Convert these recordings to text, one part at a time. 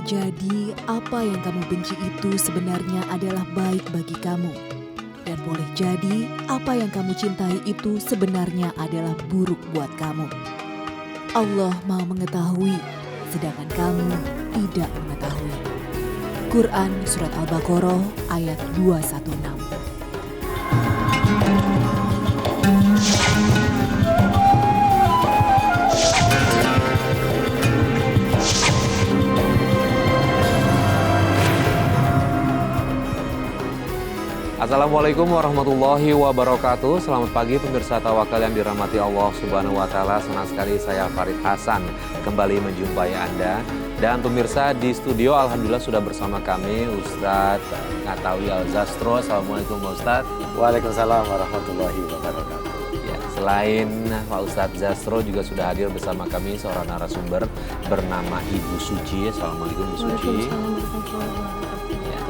jadi apa yang kamu benci itu sebenarnya adalah baik bagi kamu. Dan boleh jadi apa yang kamu cintai itu sebenarnya adalah buruk buat kamu. Allah Maha mengetahui, sedangkan kamu tidak mengetahui. Quran Surat Al-Baqarah ayat 216. Assalamualaikum warahmatullahi wabarakatuh. Selamat pagi pemirsa Tawakal yang dirahmati Allah Subhanahu wa taala. Senang sekali saya Farid Hasan kembali menjumpai Anda. Dan pemirsa di studio alhamdulillah sudah bersama kami Ustadz Ngatawi Al-Zastro. Assalamualaikum Ustadz. Waalaikumsalam warahmatullahi wabarakatuh. Ya, selain Pak Ustadz Zastro juga sudah hadir bersama kami seorang narasumber bernama Ibu Suci. Assalamualaikum Ibu Suci.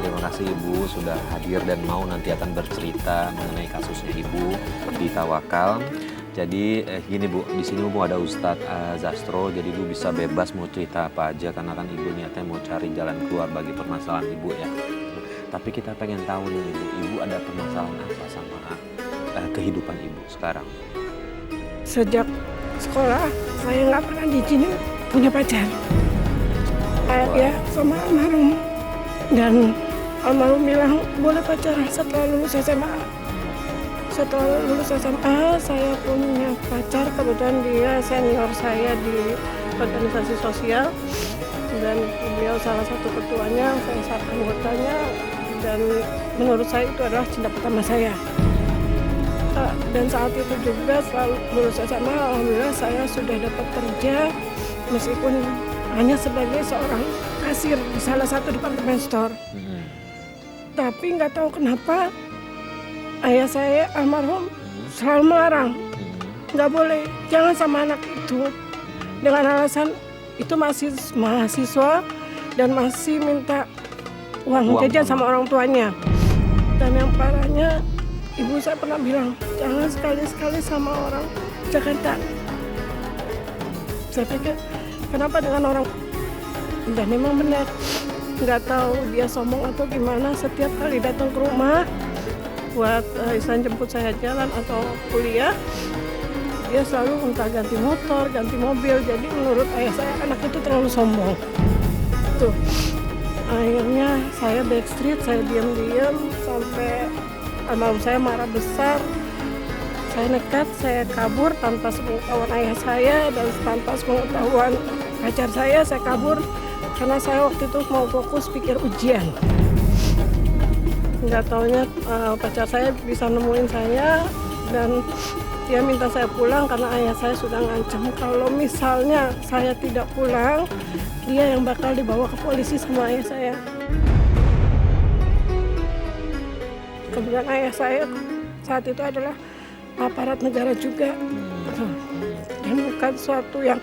Terima kasih Ibu sudah hadir dan mau nanti akan bercerita mengenai kasusnya Ibu di Tawakal. Jadi gini Bu, di sini Bu ada Ustadz Zastro, jadi Ibu bisa bebas mau cerita apa aja karena kan Ibu niatnya mau cari jalan keluar bagi permasalahan Ibu ya. Tapi kita pengen tahu nih Ibu ada permasalahan apa sama kehidupan Ibu sekarang? Sejak sekolah saya nggak pernah diizinin punya pacar. Ya sama almarhum. Dan almarhum bilang boleh pacaran setelah lulus SMA. Setelah lulus SMA saya punya pacar, kebetulan dia senior saya di organisasi sosial dan beliau salah satu ketuanya, saya salah anggotanya, dan menurut saya itu adalah cinta pertama saya. Dan saat itu juga setelah lulus SMA alhamdulillah saya sudah dapat kerja meskipun hanya sebagai seorang kasir di salah satu departemen store. Tapi nggak tahu kenapa ayah saya almarhum selalu melarang, nggak boleh, jangan sama anak itu, dengan alasan itu masih mahasiswa dan masih minta uang jajan sama orang tuanya. Dan yang parahnya ibu saya pernah bilang jangan sekali-sekali sama orang Jakarta. Saya pikir kenapa dengan orang, dan memang benar, nggak tahu dia sombong atau gimana, setiap kali datang ke rumah buat Ihsan jemput saya jalan atau kuliah, dia selalu minta ganti motor, ganti mobil. Jadi menurut ayah saya anak itu terlalu sombong. Tuh, akhirnya saya backstreet, saya diam-diam sampai almarhum saya marah besar. Saya nekat, saya kabur tanpa sepengetahuan ayah saya dan tanpa sepengetahuan pacar saya kabur. Karena saya waktu itu mau fokus pikir ujian. Nggak taunya pacar saya bisa nemuin saya dan dia minta saya pulang karena ayah saya sudah ngancam kalau misalnya saya tidak pulang, dia yang bakal dibawa ke polisi sama ayah saya. Kemudian ayah saya saat itu adalah aparat negara juga. Dan bukan suatu yang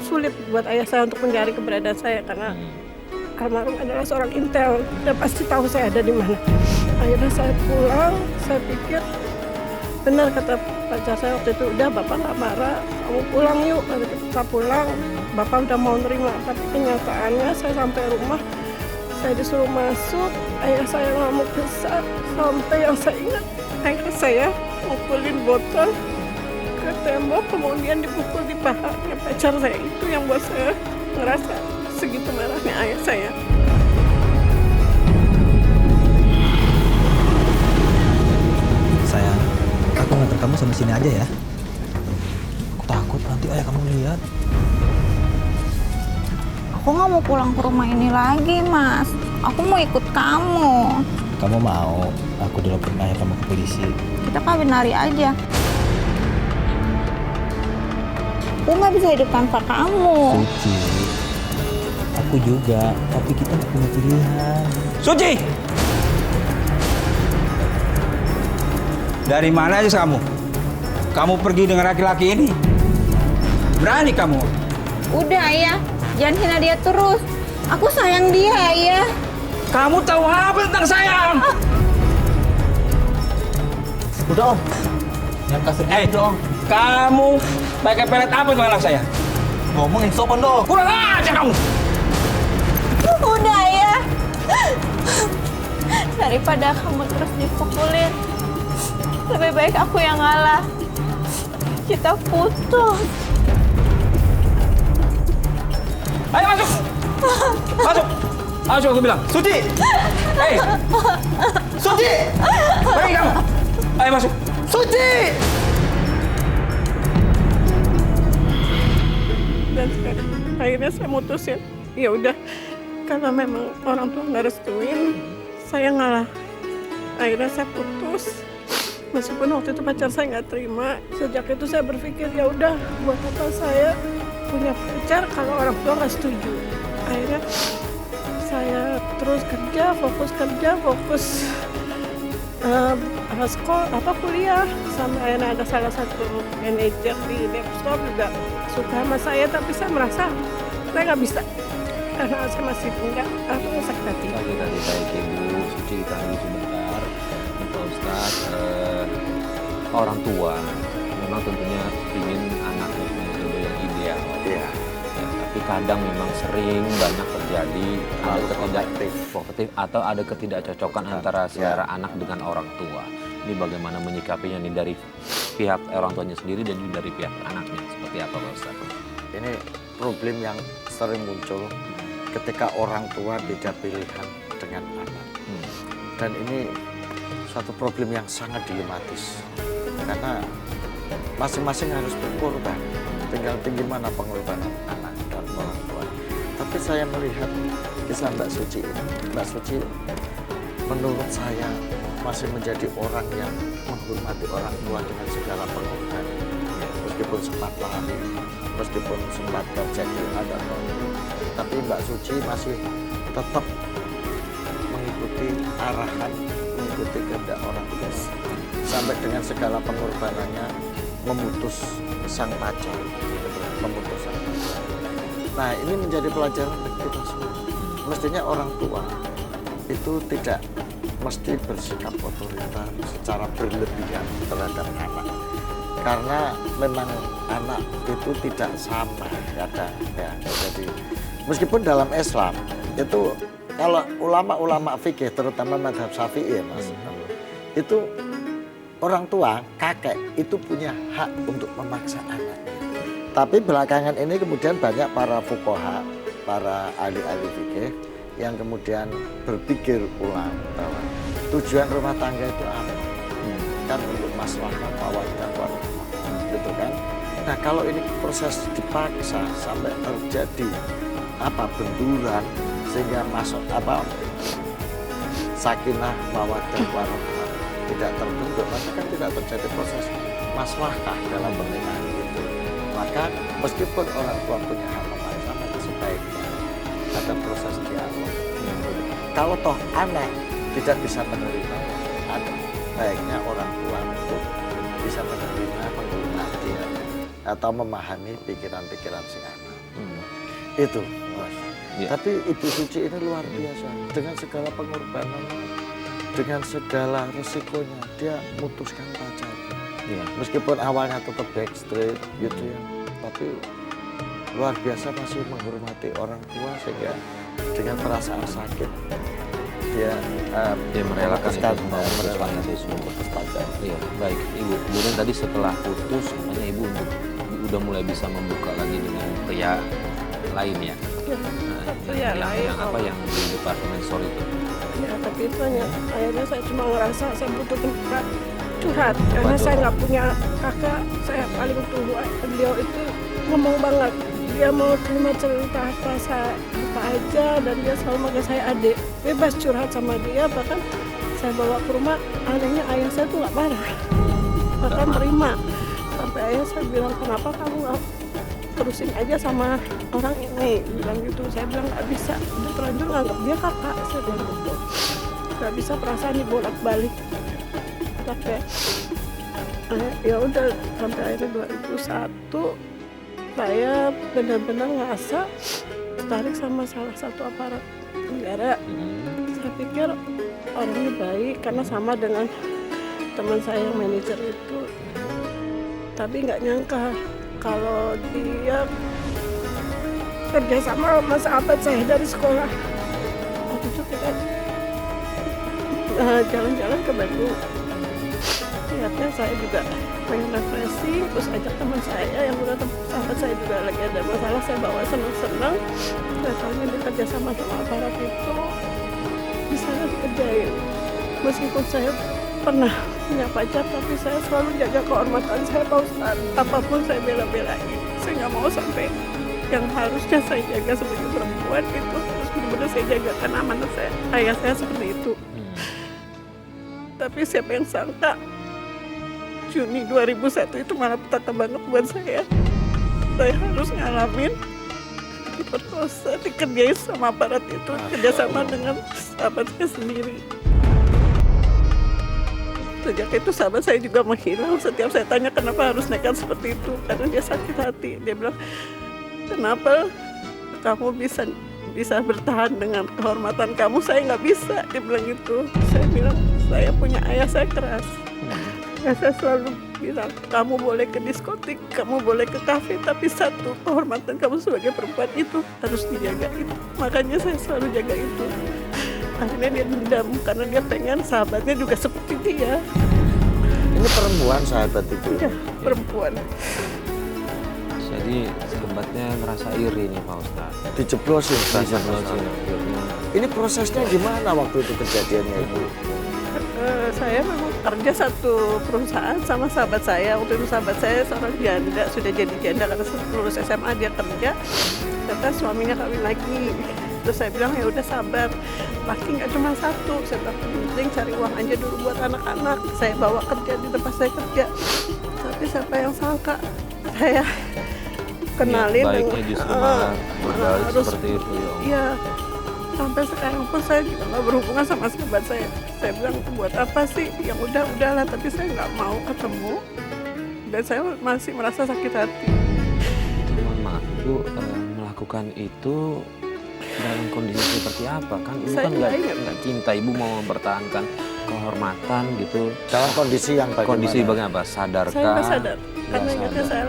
sulit buat ayah saya untuk mencari keberadaan saya karena almarhum adalah seorang intel dan pasti tahu saya ada di mana. Akhirnya saya pulang, saya pikir benar kata pacar saya waktu itu, udah bapak nggak marah, kamu pulang yuk. Saya pulang, bapak udah mau nerima, tapi kenyataannya saya sampai rumah, saya disuruh masuk, ayah saya ngamuk besar sampai yang saya ingat ayah saya mukulin botol ke tembok, kemudian dipukul di pahanya pacar saya. Itu yang buat saya ngerasa segitu marahnya ayah saya. Sayang, aku nganter kamu sampai sini aja ya. Aku takut nanti ayah kamu lihat. Aku nggak mau pulang ke rumah ini lagi, Mas. Aku mau ikut kamu. Kamu mau aku dilaporin ayah kamu ke polisi? Kita kawin lari aja. Aku nggak bisa hidup tanpa kamu. Suci, aku juga, tapi kita nggak punya pilihan. Suci! Dari mana aja kamu? Kamu pergi dengan laki-laki ini? Berani kamu? Udah, Ayah. Jangan hina dia terus. Aku sayang dia, Ayah. Kamu tahu apa tentang sayang? Udah Om, jangan kasih Om. Kamu pakai pelet apa dengan anak saya? ngomongin sopan dong. Kurang aja kamu! Daripada kamu terus dipukulin, lebih baik aku yang ngalah. Kita putus. Ayo masuk! Masuk! Masuk aku bilang. Suci! Hei! Suci! Pergi kamu! Ayo masuk! Suci! Dan akhirnya saya mutusin, ya udah, karena memang orang tua nggak restuin, saya ngalah. Akhirnya saya putus. Meskipun waktu itu pacar saya nggak terima, sejak itu saya berpikir ya udah, buat apa saya punya pacar kalau orang tua nggak setuju. Akhirnya saya terus kerja, fokus kuliah, sampai akhirnya ada salah satu manajer di Depstop juga suka sama saya, tapi saya merasa saya nggak bisa karena saya masih punya sakit hati. Oke, tadi baik Ibu Suci, kami sebentar. Pak Ustadz, orang tua memang tentunya ingin anaknya punya jodoh yang ideal. Iya. Ya, tapi kadang memang sering banyak terjadi ada ketidak atau ada ketidakcocokan antara selera anak dengan orang tua. Ini bagaimana menyikapinya nih dari pihak orang tuanya sendiri dan juga dari pihak anaknya? Seperti apa Pak Ustadz? Ini problem yang sering muncul ketika orang tua beda pilihan dengan anak. Dan ini suatu problem yang sangat dilematis. Karena masing-masing harus berkorban. Tinggal gimana pengorbanan anak dan orang tua. Tapi saya melihat kisah Mbak Suci ini. Mbak Suci menurut saya masih menjadi orang yang menghormati orang tua dengan segala pengorbanan. Meskipun sempat lari, meskipun sempat terjadi ada konflik, tapi Mbak Suci masih tetap mengikuti arahan, mengikuti kehendak orang tua, sampai dengan segala pengorbanannya memutus sang pacar, memutus sang pacar. Nah, ini menjadi pelajaran bagi kita semua. Mestinya orang tua itu tidak mesti bersikap otoriter secara berlebihan terhadap anak, karena memang anak itu tidak sama kadang ya. Jadi meskipun dalam Islam itu kalau ulama-ulama fikih terutama mazhab Syafi'i ya Mas, itu orang tua kakek itu punya hak untuk memaksa anaknya. Tapi belakangan ini kemudian banyak para fuqaha, para ahli-ahli fikih yang kemudian berpikir ulang bahwa tujuan rumah tangga itu apa? Kan untuk maslahah mawaddah warahmah, gitu kan? Nah, kalau ini proses dipaksa sampai terjadi benturan sehingga masuk sakinah mawaddah warahmah tidak terbentuk, maka kan tidak terjadi proses maslahah dalam pernikahan itu. Maka meskipun orang tua punya hak memaksa, maka sebaiknya ada proses dialog. Kalau toh anak tidak bisa menerima, ada baiknya orang tua untuk bisa menerima, menghormati atau memahami pikiran-pikiran si anak. Itu, Mas. Ya. Tapi Ibu Suci ini luar biasa dengan segala pengorbanan, dengan segala resikonya dia memutuskan pacarnya. Ya. Meskipun awalnya tetap backstreet gitu ya, tapi luar biasa masih menghormati orang tua sehingga dengan perasaan sakit dia merelakan itu semua. Iya, baik Ibu. Kemudian tadi setelah putus, katanya Ibu udah mulai bisa membuka lagi dengan pria lain ya. Yang di departemen store itu. Ya, tapi itu hanya akhirnya saya cuma ngerasa saya butuh tempat curhat karena saya nggak punya kakak, saya paling tua. Beliau itu ngomong banget, dia mau terima cerita apa aja dan dia selalu manggil saya adik, bebas curhat sama dia. Bahkan saya bawa ke rumah, anehnya ayah saya tuh nggak marah, bahkan terima. Sampai ayah saya bilang, kenapa kamu nggak terusin aja sama orang ini, bilang gitu. Saya bilang nggak bisa, udah terlanjur nganggap dia kakak. Saya bilang gitu, nggak bisa perasaan dibolak-balik. Tapi ya udah sampai akhirnya 2001 saya benar-benar ngerasa tertarik sama salah satu aparat negara. Saya pikir orangnya baik karena sama dengan teman saya yang manajer itu, tapi nggak nyangka kalau dia kerja sama sahabat saya dari sekolah. Waktu itu kita jalan-jalan ke Bandung. Ternyata saya juga pengen refreshing, terus ajak teman saya yang udah sahabat saya juga lagi ada masalah, saya bawa senang-senang. Ternyata dia kerja sama aparat itu bisa dikerjain. Meskipun saya pernah punya pacar, tapi saya selalu jaga kehormatan saya, Pak Ustadz. Apapun saya bela-belain. Saya nggak mau sampai yang harusnya saya jaga sebagai perempuan itu terus benar-benar saya jaga karena amanat saya, ayah saya seperti itu. Tapi siapa yang sangka Juni 2001 itu malah petaka banget buat saya. Saya harus ngalamin diperkosa, dikerjain sama aparat itu, kerjasama dengan sahabat saya sendiri. Sejak itu sahabat saya juga menghilang. Setiap saya tanya kenapa harus nekat seperti itu, karena dia sakit hati. Dia bilang, kenapa kamu bisa bertahan dengan kehormatan kamu, saya nggak bisa. Dia bilang gitu. Saya bilang, saya punya ayah saya keras. Ya, saya selalu bilang, kamu boleh ke diskotik, kamu boleh ke kafe, tapi satu, kehormatan kamu sebagai perempuan itu harus dijaga itu. Makanya saya selalu jaga itu. Akhirnya dia dendam karena dia pengen sahabatnya juga seperti dia. Ini perempuan sahabat itu. Ya, perempuan. Jadi sahabatnya merasa iri nih Pak Ustadz. Dijeblosin. Dijeblosin akhirnya. Ini prosesnya gimana waktu itu kejadiannya itu? Saya memang kerja satu perusahaan sama sahabat saya. Waktu itu sahabat saya seorang janda, sudah jadi janda karena lulus SMA dia kerja. Ternyata suaminya kawin lagi. Terus saya bilang ya udah sabar, laki nggak cuma satu. Saya bilang penting cari uang aja dulu buat anak-anak. Saya bawa kerja di tempat saya kerja. Tapi siapa yang sangka saya kenalin baiknya justru malah berbalik harus seperti itu ya. Iya. Sampai sekarang pun saya juga nggak berhubungan sama sahabat saya. Saya bilang buat apa sih? Yang udahlah. Tapi saya nggak mau ketemu. Dan saya masih merasa sakit hati. Mohon maaf Ibu, melakukan itu dalam kondisi seperti apa? Kan Ibu Saya kan nggak ingat. nggak cinta, Ibu mau mempertahankan kehormatan gitu. Dalam kondisi yang bagaimana? Kondisi bagaimana? Sadarkah? Saya nggak sadar. Karena Nggak ingatnya sadar. saya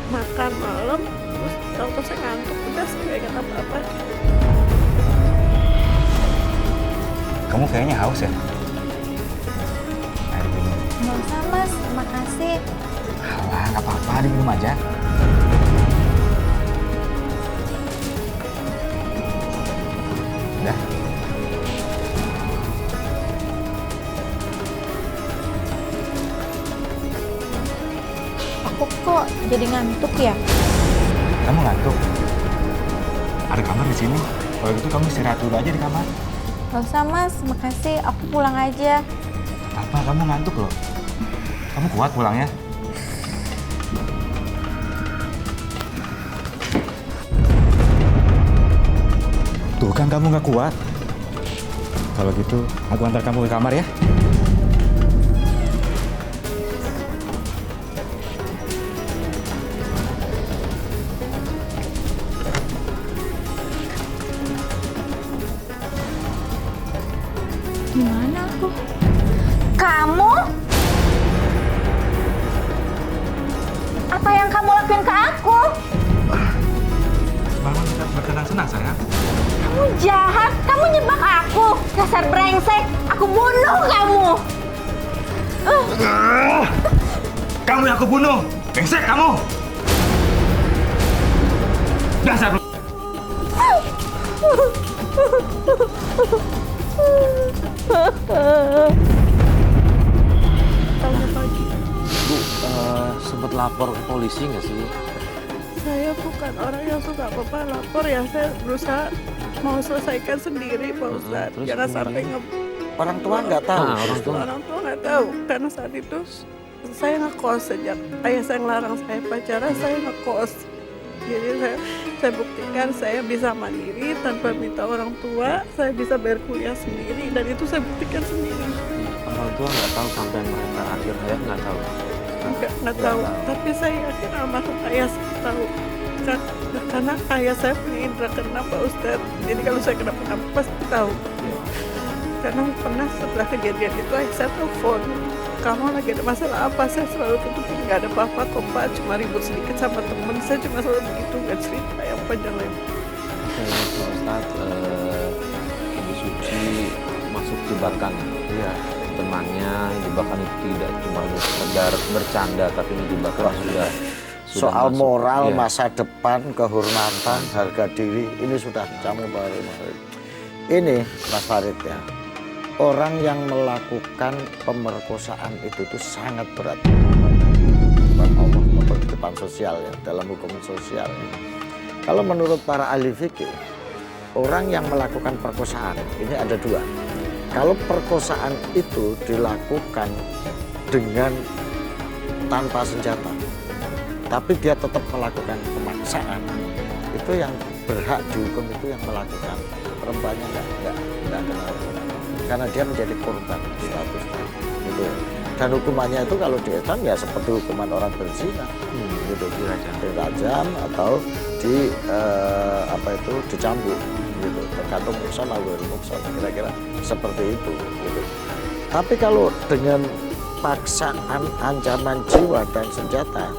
makan malam, terus kalau saya ngantuk, udah saya nggak ingat apa-apa. Kamu kayaknya haus ya? Air minum. Nggak usah mas, makasih. Alah, nggak apa-apa, diminum aja. Udah. Aku kok jadi ngantuk ya? Kamu ngantuk? Ada kamar di sini. Kalau gitu kamu istirahat dulu aja di kamar. Nggak usah mas, makasih. Aku pulang aja. Apa? Kamu ngantuk loh. Kamu kuat pulangnya? Tuh kan kamu nggak kuat. Kalau gitu, aku antar kamu ke kamar ya. Gimana aku? Kamu? Apa yang kamu lakuin ke aku? Mama bersenang-senang sayang. Kamu jahat, kamu nyebak aku. Dasar brengsek, aku bunuh kamu. Kamu yang aku bunuh, brengsek kamu. Dasar. Tahunnya pagi. Bu, sempat lapor ke polisi nggak sih? Saya bukan orang yang suka apa-apa lapor ya. Saya berusaha mau selesaikan sendiri, Pak Ustadz. terus Jangan kemudian? sampai Orang tua nggak tahu. Ah, orang tua. Orang tua nggak tahu karena saat itu saya ngekos sejak ayah saya ngelarang saya pacaran, saya ngekos. Jadi saya buktikan saya bisa mandiri tanpa minta orang tua, saya bisa bayar kuliah sendiri dan itu saya buktikan sendiri. Orang tua nggak tahu sampai mereka akhir hayat nggak tahu. Nggak tahu, tapi saya yakin almarhum ayah saya tahu. Karena ayah saya punya indera keenam, Pak Ustadz. Jadi kalau saya kenapa-napa pasti tahu. Karena pernah setelah kejadian itu ayah saya telepon, kamu lagi ada masalah apa? Saya selalu tutupin, nggak ada apa-apa kok Pak, cuma ribut sedikit sama temen. Saya cuma selalu begitu, nggak cerita yang panjang lebar. Oke, Pak Ustadz, Ibu Suci masuk jebakan. Iya. Temannya jebakan itu tidak cuma sekedar bercanda, tapi ini jebakan sudah Soal masuk. moral, Iya. masa depan, kehormatan, harga diri, ini sudah campur baru. Ini Mas Farid ya, orang yang melakukan pemerkosaan itu tuh sangat berat. Bukan Allah maupun kehidupan sosial ya, dalam hukum sosial. Kalau menurut para ahli fikih, orang yang melakukan perkosaan ini ada dua. Kalau perkosaan itu dilakukan dengan tanpa senjata, tapi dia tetap melakukan pemaksaan, itu yang berhak dihukum itu yang melakukan. Perempuannya enggak kena hukum, karena dia menjadi korban statusnya gitu. Dan hukumannya itu kalau di Islam ya seperti hukuman orang berzina, gitu, dirajam atau dicambuk, gitu, tergantung muksan atau muksan, kira-kira seperti itu, gitu. Tapi kalau dengan paksaan, ancaman jiwa dan senjata,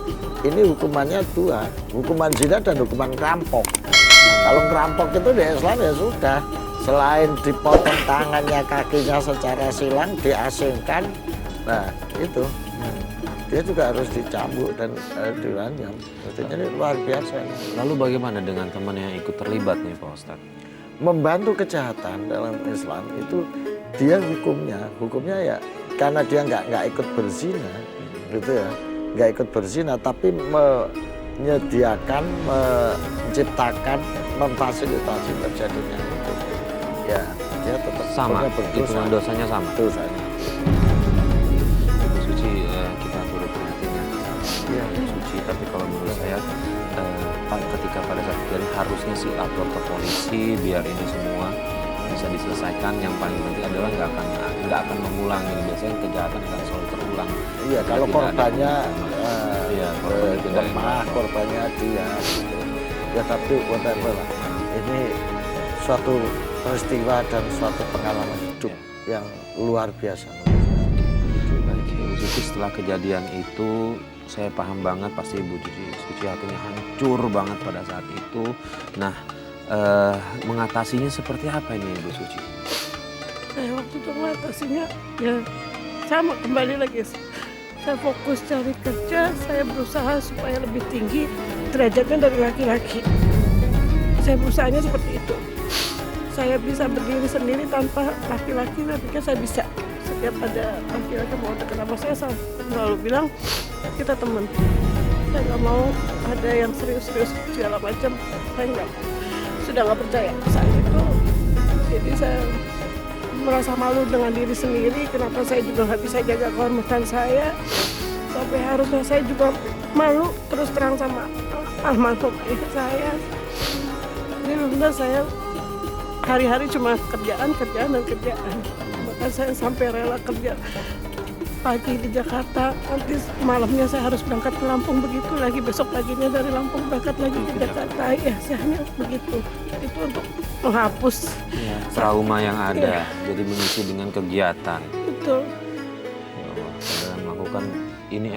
ini hukumannya dua, hukuman zina dan hukuman ngerampok. Kalau ngerampok itu di Islam ya sudah, selain dipotong tangannya, kakinya secara silang, diasingkan, nah itu dia juga harus dicambuk dan dirajam. Ini luar biasa. Lalu bagaimana dengan teman yang ikut terlibat nih Pak Ustadz? Membantu kejahatan dalam Islam itu dia hukumnya ya karena dia nggak ikut berzina, gitu ya, nggak ikut berzina, tapi menyediakan, menciptakan, memfasilitasi terjadinya itu, ya dia tetap Sama, berdosa. hitungan dosanya sama. Dosanya. Ibu Suci kita turut prihatinnya. Iya. Ibu Suci, tapi kalau menurut saya ketika pada saat kejadian harusnya sih lapor ke polisi biar ini semua bisa diselesaikan. Yang paling penting adalah nggak akan mengulang ini. Biasanya kejahatan akan selalu terulang. Iya, kalau Tidak ada korbannya iya, korbannya tidak lemah, korbannya dia, gitu. Ya tapi whatever lah. Ini suatu peristiwa dan suatu pengalaman hidup yang luar biasa. Baik, Ibu Suci, setelah kejadian itu saya paham banget pasti Ibu Suci hatinya hancur banget pada saat itu. Nah, mengatasinya seperti apa ini Ibu Suci? Saya waktu itu mengatasinya ya sama, kembali lagi. Saya fokus cari kerja, saya berusaha supaya lebih tinggi derajatnya dari laki-laki. Saya berusahanya seperti itu. Saya bisa berdiri sendiri tanpa laki-laki, saya pikir saya bisa. Setiap ada laki-laki mau dekat sama saya selalu bilang kita teman. Saya nggak mau ada yang serius-serius segala macam. Saya sudah nggak percaya saat itu. Jadi saya merasa malu dengan diri sendiri. Kenapa saya juga nggak bisa jaga kehormatan saya? Sampai harusnya saya juga malu terus terang sama almarhum ayah saya. Jadi benar saya hari-hari cuma kerjaan. Bahkan saya sampai rela kerja pagi di Jakarta, nanti malamnya saya harus berangkat ke Lampung, begitu lagi besok paginya dari Lampung berangkat lagi ke Jakarta. Ya, saya hanya begitu. Itu untuk menghapus Trauma yang ada, Iya. jadi mengisi dengan kegiatan. betul. Ya Allah, saudara melakukan ini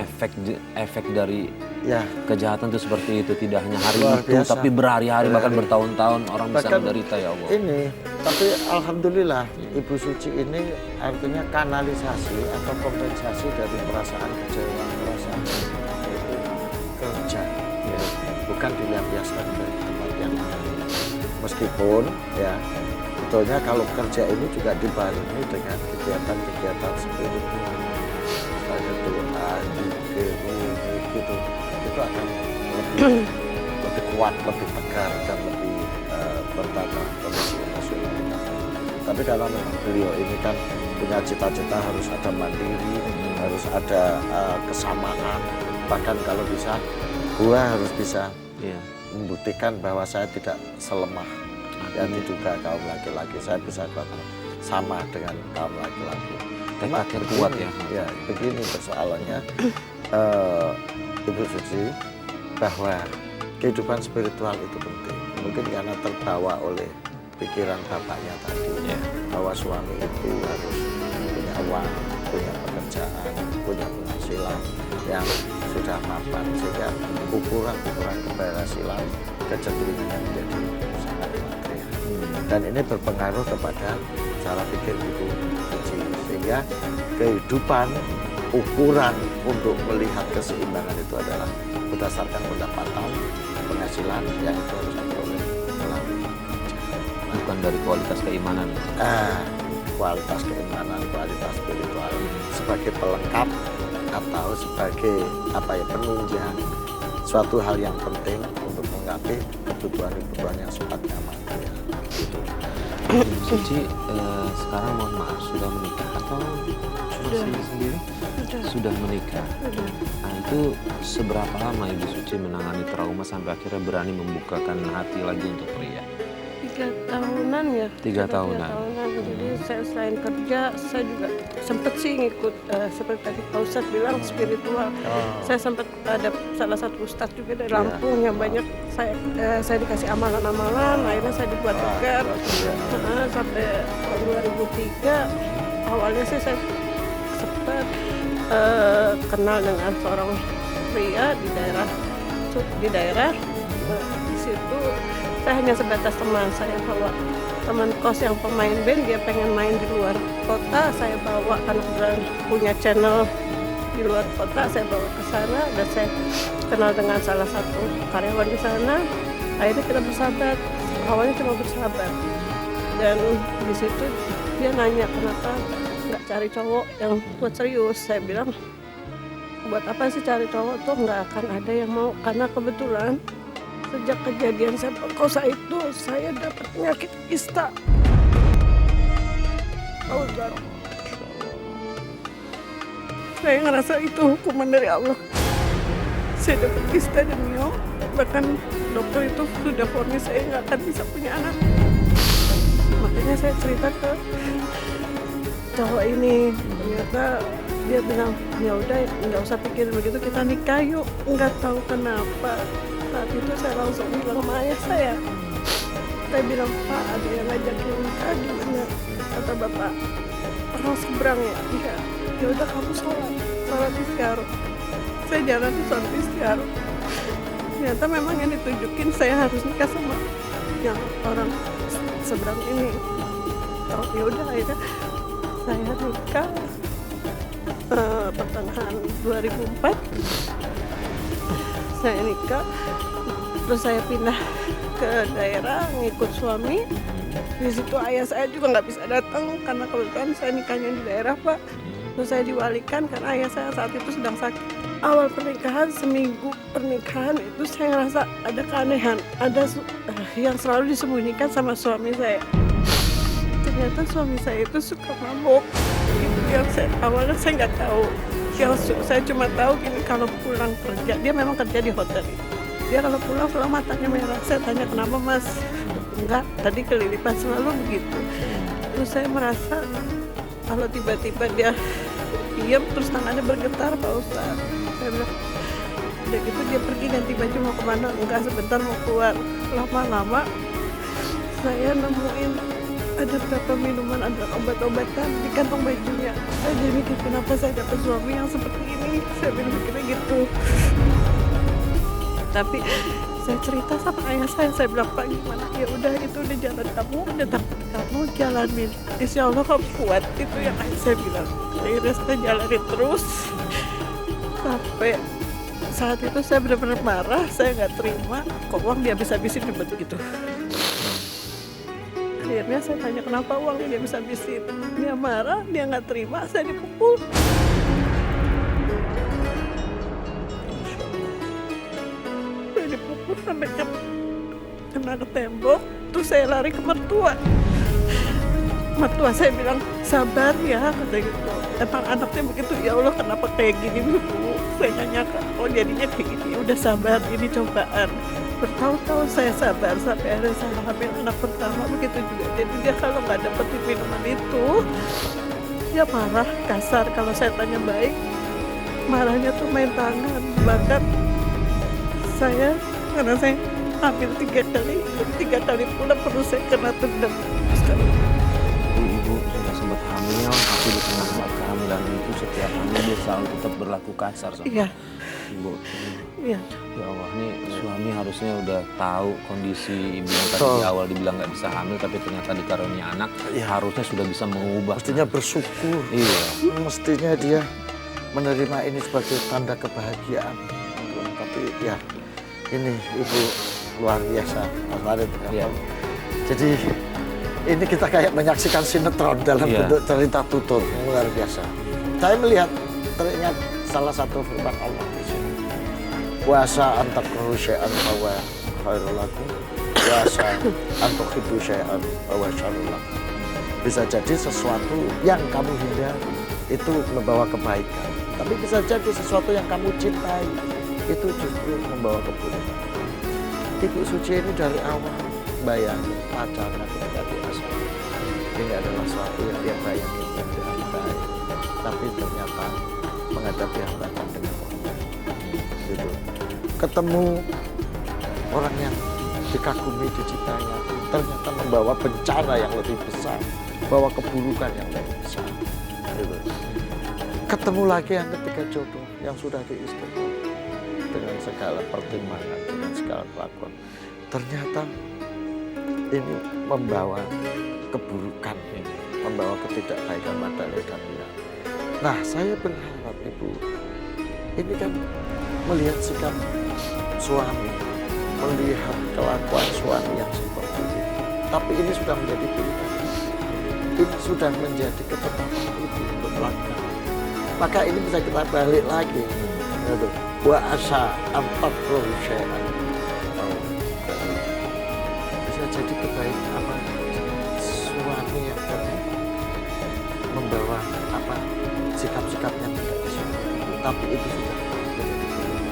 efek dari Ya, kejahatan itu seperti itu, tidak hanya hari Luar itu biasa. tapi berhari-hari bahkan Berhari. bertahun-tahun orang bisa Bahkan menderita ya Allah. ini, tapi alhamdulillah Ibu Suci ini artinya kanalisasi atau kompensasi dari perasaan kecewa, perasaan itu kerja, ya, bukan dilampiaskan dari tempat yang lain. Meskipun ya sebetulnya kalau kerja ini juga dibarengi dengan kegiatan-kegiatan spiritual, misalnya doa, zikir, gitu, itu akan lebih kuat, lebih tegar dan lebih bertata kondisi emosional. Tapi karena memang beliau ini kan punya cita-cita harus ada mandiri, harus ada kesamaan, bahkan kalau bisa gua harus bisa Iya. membuktikan bahwa saya tidak selemah yang diduga kaum laki-laki, saya bisa sama dengan kaum laki-laki. Tekadnya kuat ya. Ya, begini persoalannya, Ibu Suci, bahwa kehidupan spiritual itu penting. Mungkin karena terbawa oleh pikiran bapaknya tadi, Ya. bahwa suami itu harus punya uang, punya pekerjaan, punya penghasilan yang sudah mapan, sehingga ukuran-ukuran keberhasilan kecenderungannya menjadi sangat material. Dan ini berpengaruh kepada cara pikir ibu sehingga kehidupan ukuran untuk melihat keseimbangan itu adalah berdasarkan pendapatan, penghasilan yang itu harus diperoleh melalui kerja. Bukan dari kualitas keimanan. Kualitas keimanan, kualitas spiritual sebagai pelengkap atau sebagai penunjang suatu hal yang penting untuk menggapai kebutuhan yang sifatnya material. Suci sekarang mohon maaf sudah menikah atau masih sendiri? Sudah menikah. Nah, itu seberapa lama Ibu Suci menangani trauma sampai akhirnya berani membukakan hati lagi untuk pria? 3 tahunan ya. 3 tahunan. Jadi saya selain kerja, saya juga sempat sih ngikut seperti tadi Pak Ustadz bilang spiritual. Saya sempat ada salah satu ustadz juga dari Lampung yang banyak saya dikasih amalan-amalan, akhirnya saya dibuat tegar. Sampai tahun 2003 awalnya sih saya sempat kenal dengan seorang pria di daerah. Di situ saya hanya sebatas teman. Saya bawa teman kos yang pemain band, dia pengen main di luar kota, saya bawa karena kebetulan punya channel di luar kota, saya bawa ke sana dan saya kenal dengan salah satu karyawan di sana. Akhirnya kita bersahabat. Awalnya cuma bersahabat. Dan di situ dia nanya kenapa nggak cari cowok yang buat serius. Saya bilang buat apa sih cari cowok tuh, nggak akan ada yang mau, karena kebetulan sejak kejadian saya perkosa itu saya dapat penyakit kista. Saya ngerasa itu hukuman dari Allah. Saya dapat kista dan myom, bahkan dokter itu sudah vonis saya nggak akan bisa punya anak. Makanya saya cerita ke cowok ini, ternyata dia bilang ya udah nggak usah pikirin begitu, kita nikah yuk. Nggak tahu kenapa saat itu saya langsung bilang sama ayah saya bilang, Pak ada yang ngajakin nikah gimana? Kata bapak, orang seberang ya? Iya. Ya udah kamu sholat istiqoroh. Saya jalan di sholat istiqoroh. Ternyata memang yang ditunjukin saya harus nikah sama yang orang seberang ini. Oh ya udah akhirnya saya nikah pertengahan 2004. Saya nikah, terus saya pindah ke daerah ngikut suami. Di situ ayah saya juga nggak bisa datang karena kebetulan saya nikahnya di daerah, Pak. Terus saya diwalikan karena ayah saya saat itu sedang sakit. Awal pernikahan, seminggu pernikahan itu saya ngerasa ada keanehan, ada yang selalu disembunyikan sama suami saya. Ternyata suami saya itu suka mabuk. Itu yang awalnya saya nggak tahu. Yang saya cuma tahu gini, kalau pulang kerja, dia memang kerja di hotel itu. Dia kalau pulang matanya merah. Saya tanya kenapa mas? Enggak, tadi kelilipan, selalu begitu. Terus saya merasa kalau tiba-tiba dia diam terus tangannya bergetar, Pak Ustaz. Saya bilang, udah gitu dia pergi ganti baju mau kemana? Enggak, sebentar mau keluar. Lama-lama saya nemuin ada beberapa minuman, ada obat-obatan di kantong bajunya. Saya jadi mikir kenapa saya dapat suami yang seperti ini. Saya mikirnya gitu. Tapi saya cerita sama ayah saya bilang, Pak gimana? Ya udah itu udah jalan kamu, udah takut kamu jalanin. Insya Allah kamu kuat, itu yang ayah saya bilang. Akhirnya saya jalanin terus sampai saat itu saya benar-benar marah, saya nggak terima. Kok uang dia habis-habisin begitu. Akhirnya saya tanya kenapa uangnya dia bisa habisin. Dia marah, dia nggak terima, saya dipukul. Saya dipukul sampai kena ke tembok, terus saya lari ke mertua. Mertua saya bilang, sabar ya, kata gitu. Emang anaknya begitu, ya Allah kenapa kayak gini Bu? Saya nyangka, oh jadinya kayak gini, udah sabar, ini cobaan. Bertahun-tahun saya sabar sampai akhirnya saya hamil anak pertama, begitu juga. Jadi dia kalau nggak dapetin minuman itu, dia marah, kasar. Kalau saya tanya baik, marahnya tuh main tangan. Bahkan saya, karena saya hamil 3 kali pula perlu saya kena tendang. Ibu sudah sempat hamil, tapi di tengah saat kehamilan itu setiap hamil dia selalu tetap berlaku kasar sama. Iya. Ibu. Iya. Ya Allah, nih suami harusnya udah tahu kondisi ibu yang tadi Betul. di awal dibilang nggak bisa hamil, tapi ternyata dikarunia anak, Iya. harusnya sudah bisa mengubah. Mestinya bersyukur. Iya. Mestinya dia menerima ini sebagai tanda kebahagiaan. Tapi ya, ini ibu luar biasa, Mas Farid. Iya. Jadi ini kita kayak menyaksikan sinetron dalam Iya. bentuk cerita tutur yang luar biasa. Saya melihat teringat salah satu firman Allah di sini. Wasa antakru syai'an fawa khairul lakum, wasa antukhibbu syai'an fawa syarrul lakum. Bisa jadi sesuatu yang kamu hindari itu membawa kebaikan, tapi bisa jadi sesuatu yang kamu cintai itu justru membawa keburukan. Ibu Suci ini dari awal bayangin pacarnya ketika di asal. Ini adalah sesuatu yang dia bayangin dengan baik, tapi ternyata menghadapi hambatan dengan Allah. Gitu. Ketemu orang yang dikagumi, dicintainya, ternyata membawa bencana yang lebih besar, bawa keburukan yang lebih besar. Gitu. Ketemu lagi yang ketiga jodoh yang sudah diistimewa dengan segala pertimbangan, dengan segala kelakuan. Ternyata ini membawa keburukan, membawa ketidakbaikan pada lidah dia. Nah, saya berharap Ibu, ini kan melihat sikap suami, melihat kelakuan suami yang seperti ini. Tapi ini sudah menjadi pilihan. Ini sudah menjadi ketetapan Ibu untuk melakukan. Maka ini bisa kita balik lagi. Wa asa amtakru syai'an. Bisa jadi kebaikan apa? Suami yang tadi membawa apa? Sikap-sikap yang tidak disukai. Tapi itu sudah menjadi pilihan.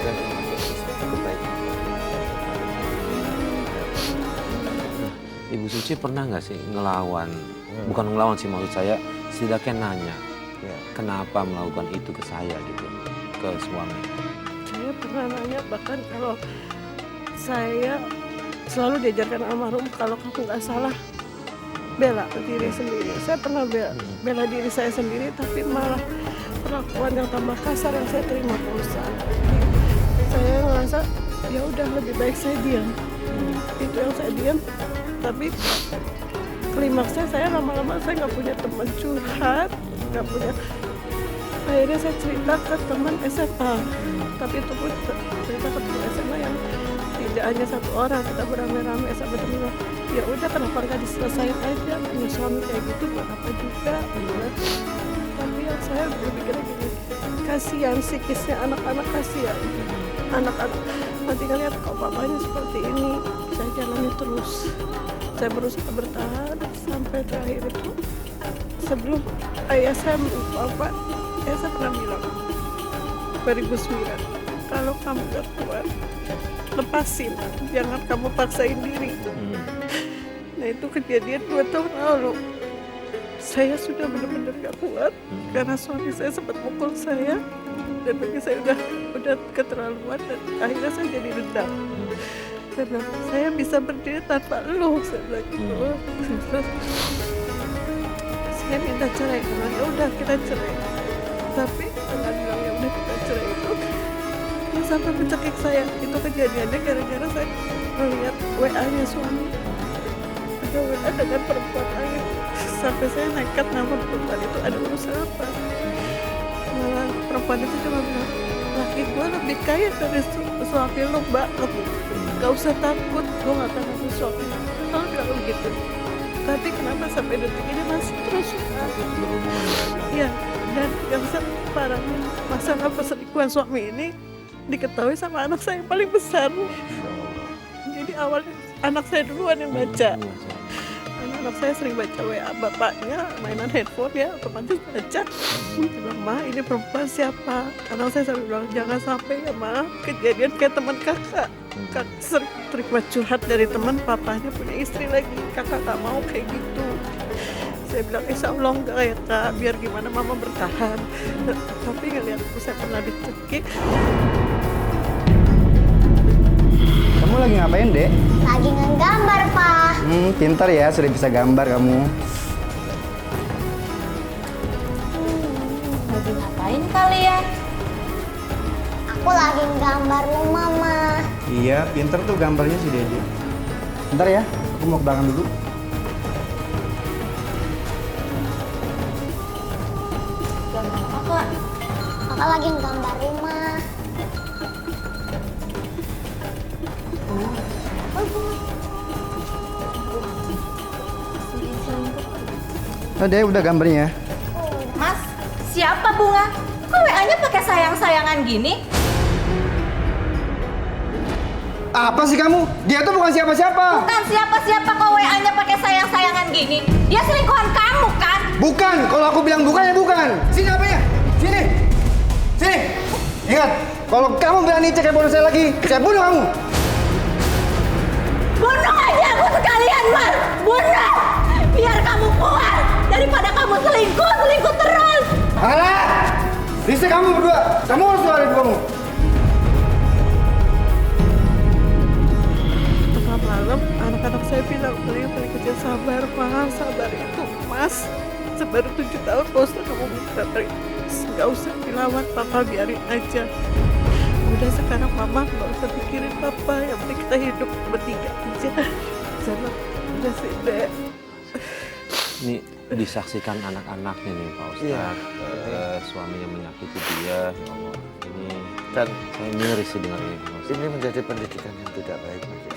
Dan menjadi satu kebaikan. Ibu Suci pernah nggak sih ngelawan? Bukan ngelawan sih, maksud saya setidaknya nanya, Ya. kenapa melakukan itu ke saya gitu, ke suami. Saya pernah nanya, bahkan kalau saya selalu diajarkan almarhum, kalau kamu nggak salah, bela diri sendiri. Saya pernah bela diri saya sendiri, tapi malah perlakuan yang tambah kasar yang saya terima perusahaan. Saya ngerasa ya udah lebih baik saya diam. Itu yang saya diam. Tapi klimaksnya saya lama-lama saya nggak punya teman curhat, nggak punya. Akhirnya saya cerita ke teman SMA, tapi itu pun cerita ke teman SMA yang tidak hanya satu orang, kita beramai-ramai sampai teman bilang, ya udah kenapa nggak diselesain aja, punya suami kayak gitu buat apa juga, gitu. Tapi yang saya berpikirnya gini, kasihan psikisnya anak-anak, kasihan anak-anak nanti ngeliat kok papanya seperti ini. Saya jalani terus, saya berusaha bertahan sampai terakhir itu sebelum ayah saya bapak. Saya pernah bilang 2009, kalau kamu gak kuat, lepasin, jangan kamu paksain diri. Nah itu kejadian 2 tahun lalu. Saya sudah benar-benar gak kuat karena suami saya sempat mukul saya dan bagi saya udah keterlaluan dan akhirnya saya jadi dendam. Saya bilang, saya bisa berdiri tanpa lu, saya bilang gitu. Terus saya minta cerai, karena ya udah kita cerai. Tapi dengan bilang ya udah kita cerai itu, dia sampai mencekik saya. Itu kejadiannya gara-gara saya melihat WA-nya suami. Ada WA dengan perempuan lain. Sampai saya nekat nelfon perempuan itu, ada urusan apa? Malah perempuan itu cuma bilang, laki gue lebih kaya dari suami lo, mbak. Gak usah takut, gue gak akan ngasih suami. Kalau bilang begitu. Tapi kenapa sampai detik ini masih terus suka? Ya, dan yang parahnya masalah perselingkuhan suami ini diketahui sama anak saya yang paling besar. Jadi awalnya anak saya duluan yang baca. Anak saya sering baca WA bapaknya, mainan handphone ya, otomatis baca. Dia bilang, Ma, ini perempuan siapa? Anak saya sampai bilang, jangan sampai ya Ma, kejadian kayak teman kakak. Kakak sering terima curhat dari teman, papanya punya istri lagi. Kakak gak mau kayak gitu. Saya bilang, insya Allah enggak ya Kak, biar gimana Mama bertahan. Tapi ngeliat saya pernah dicekik. Kamu lagi ngapain, Dek? Lagi ngegambar, Pak. Pintar ya, sudah bisa gambar kamu. Lagi ngapain kalian? Aku lagi gambar rumah, Ma. Iya, pinter tuh gambarnya si Dede. Bentar ya, aku mau ke belakang dulu. Gambar apa, Kak? Kakak lagi gambar rumah. Dede udah gambarnya. Mas, siapa Bunga? Kok WA-nya pakai sayang-sayangan gini? Apa sih kamu? Dia tuh bukan siapa-siapa. Bukan siapa-siapa kok WA-nya pakai sayang-sayangan gini. Dia selingkuhan kamu kan? Bukan, kalau aku bilang bukan ya bukan. Sini apanya? Sini. Sini. Ingat, kalau kamu berani cek handphone saya lagi, saya bunuh kamu. Bunuh aja aku sekalian, Mas. Bunuh. Biar kamu puas daripada kamu selingkuh terus. Alah! Risik kamu berdua. Kamu harus keluar ibu kamu. Tengah malam, anak-anak saya bilang, paling kecil sabar, Pak. Sabar itu, Mas. Sebaru 7 tahun, bos kamu minta nggak usah dilawan, Papa biarin aja. Udah sekarang Mama nggak usah pikirin Papa, yang penting kita hidup bertiga aja. Sana, udah sih, Dek. Ini disaksikan anak-anaknya nih Pak Ustadz. Suaminya menyakiti dia, ya Allah. Ini Dan saya miris sih dengar ini Pak Ustadz. ini menjadi pendidikan yang tidak baik bagi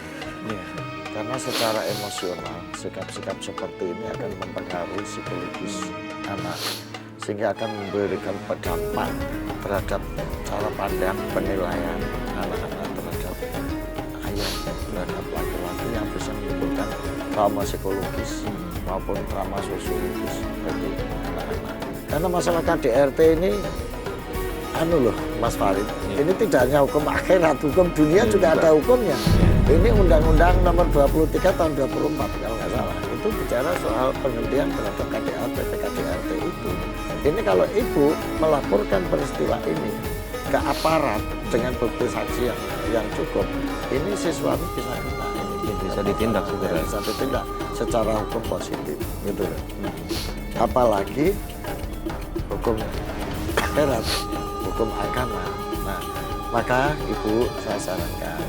anak. Karena secara emosional, sikap-sikap seperti ini akan mempengaruhi psikologis anak. Sehingga akan memberikan dampak terhadap cara pandang, penilaian anak-anak terhadap ayah, terhadap laki-laki yang bisa menimbulkan trauma psikologis maupun trauma sosiologis bagi anak-anak. Karena masalah KDRT ini, Mas Farid, ini tidak hanya hukum akhirat, hukum dunia juga ada hukumnya. Ini Undang-Undang Nomor 23 tahun 24 kalau nggak salah. Itu bicara soal penghentian terhadap KDRT, PKDRT itu. Ini kalau ibu melaporkan peristiwa ini ke aparat dengan bukti saksi yang cukup, ini si suami bisa kena ini. Bisa ditindak segera. Bisa ditindak secara hukum positif, gitu. Apalagi hukum akhirat, hukum agama. Nah, maka ibu saya sarankan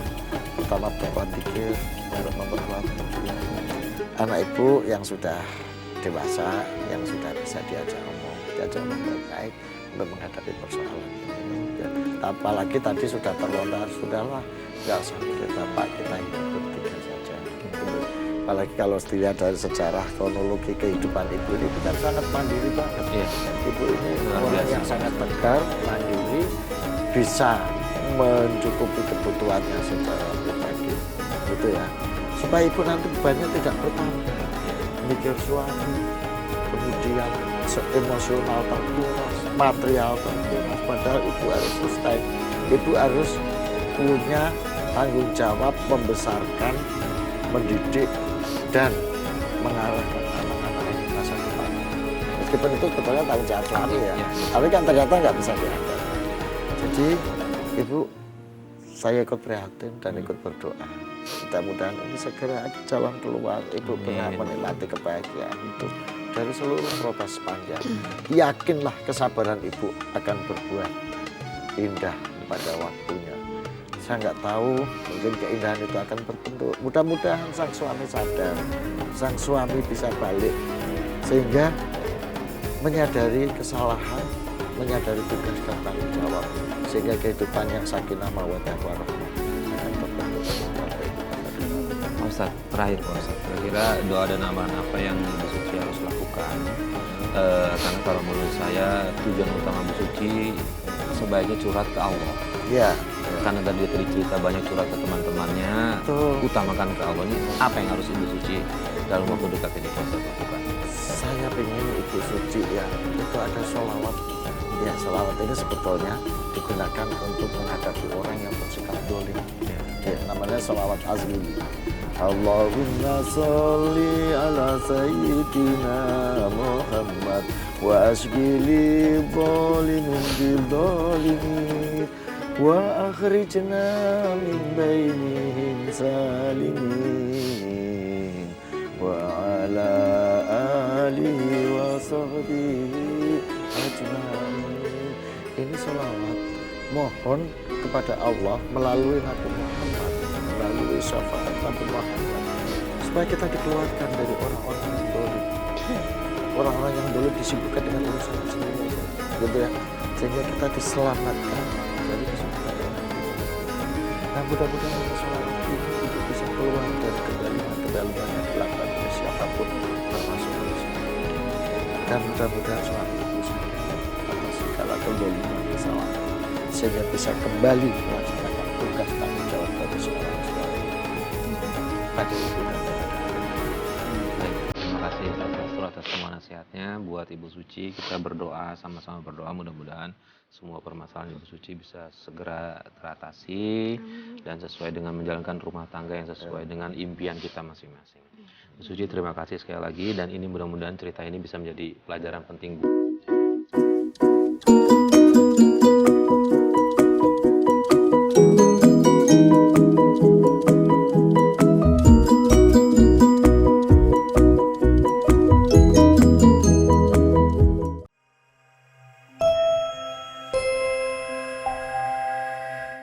pertama berbuat pikir untuk memperkuat anak ibu yang sudah dewasa, yang sudah bisa diajak ngomong baik-baik untuk menghadapi persoalan ini. Apalagi tadi sudah terlontar, sudahlah nggak usah mikir bapak, kita hidup bertiga saja. Apalagi kalau dilihat dari sejarah kronologi kehidupan ibu ini kan sangat mandiri banget. Ibu ini orang yang sangat tegar, mandiri, bisa mencukupi kebutuhannya secara pribadi, gitu ya. Supaya ibu nanti bebannya tidak bertambah, mikir suami, kemudian emosional terkuras, material terkuras. Padahal ibu harus sustain, ibu harus punya tanggung jawab membesarkan, mendidik, dan mengarahkan anak-anak ini masa depan. Meskipun itu sebetulnya tanggung jawab suami ya, tapi kan ternyata nggak bisa dianggap. Jadi ibu, saya ikut prihatin dan ikut berdoa. Mudah-mudahan ini segera ada jalan keluar. Ibu benar menikmati kebahagiaan itu dari seluruh proses panjang. Yakinlah kesabaran ibu akan berbuah indah pada waktunya. Saya nggak tahu, mungkin keindahan itu akan berbentuk. Mudah-mudahan sang suami sadar, sang suami bisa balik sehingga menyadari kesalahan, menyadari tugas dan tanggung jawab, sehingga kehidupan yang sakinah mawaddah warahmah akan terbentuk. Pak Ustadz, terakhir Pak Ustadz, kira-kira doa dan amalan apa yang Bu Suci harus lakukan? Karena kalau menurut saya tujuan utama Bu Suci sebaiknya curhat ke Allah. Iya. Karena tadi cerita banyak curhat ke teman-temannya, utamakan ke Allah. Ini apa yang harus Ibu Suci dalam waktu dekat ini Pak Ustadz lakukan? Saya ingin Ibu Suci ya, itu ada sholawat. Ya, sholawat ini sebetulnya digunakan untuk menghadapi orang yang bersikap dolim. Ya, namanya sholawat azmi. Allahumma sholli ala sayyidina Muhammad wa ashgili zalimin bil zalimin wa akhrijna min bainihim salimin wa ala alihi wa sahbihi ajma'in. Ini sholawat mohon kepada Allah melalui Nabi Muhammad, melalui syafaat Nabi Muhammad, supaya kita dikeluarkan dari orang-orang yang dolim. Orang-orang yang dolim disibukkan dengan urusan sendiri, gitu ya, sehingga kita diselamatkan dari kesulitan. Nah, mudah-mudahan persoalan ini bisa keluar dari kedaliman yang dilakukan oleh siapapun, termasuk Indonesia. Dan mudah-mudahan suami ibu saya atas segala kedoliman kesalahan, sehingga bisa kembali melaksanakan tugas tanggung jawab pada seorang suami pada ibu dan Baik, terima kasih Ustaz Zastro atas semua nasihatnya. Buat Ibu Suci, kita berdoa, sama-sama berdoa mudah-mudahan semua permasalahan Ibu Suci bisa segera teratasi dan sesuai dengan menjalankan rumah tangga yang sesuai dengan impian kita masing-masing. Ibu Suci, terima kasih sekali lagi, dan ini mudah-mudahan cerita ini bisa menjadi pelajaran penting.